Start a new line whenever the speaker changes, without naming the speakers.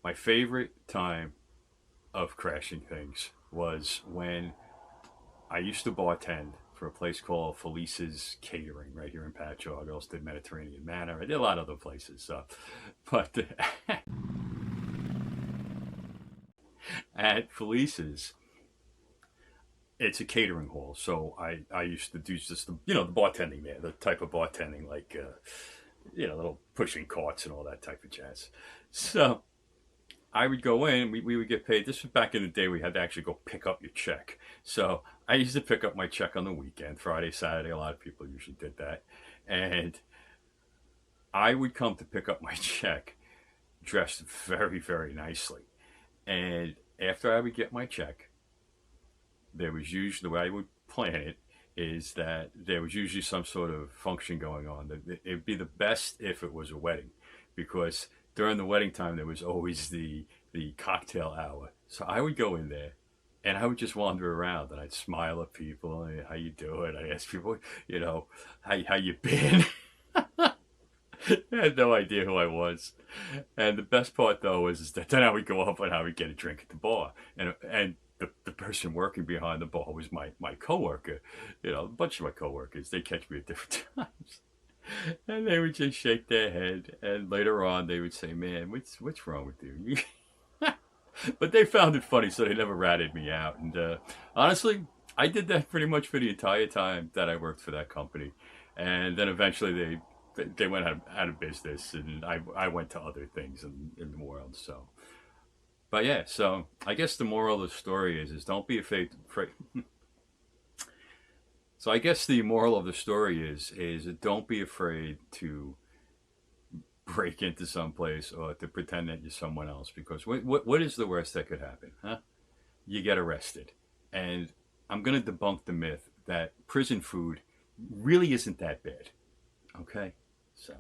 My favorite time of crashing things was when I used to bartend for a place called Felice's Catering right here in Patchogue. I also did Mediterranean Manor. I did a lot of other places. But at Felice's, it's a catering hall. So I used to do just the bartending there, the type of bartending like little pushing carts and all that type of jazz. So I would go in, we would get paid. This was back in the day we had to actually go pick up your check. So I used to pick up my check on the weekend, Friday, Saturday. A lot of people usually did that. And I would come to pick up my check dressed very, very nicely. And after I would get my check, there was usually, the way I would plan it is that there was usually some sort of function going on. It'd be the best if it was a wedding, because during the wedding time there was always the cocktail hour. So I would go in there and I would just wander around and I'd smile at people. Hey, how you doing? I ask people, how you been? I had no idea who I was. And the best part though is that then I would go up and I would get a drink at the bar. And the person working behind the bar was my coworker. A bunch of my coworkers, they catch me at different times. And they would just shake their head, and later on they would say, "Man, what's wrong with you?" But they found it funny, so they never ratted me out. And honestly, I did that pretty much for the entire time that I worked for that company. And then eventually they went out of business, and I went to other things in the world. So, but yeah, so I guess the moral of the story is don't be afraid. So I guess the moral of the story is don't be afraid to break into some place or to pretend that you're someone else, because what is the worst that could happen? Huh? You get arrested. And I'm going to debunk the myth that prison food really isn't that bad. Okay? So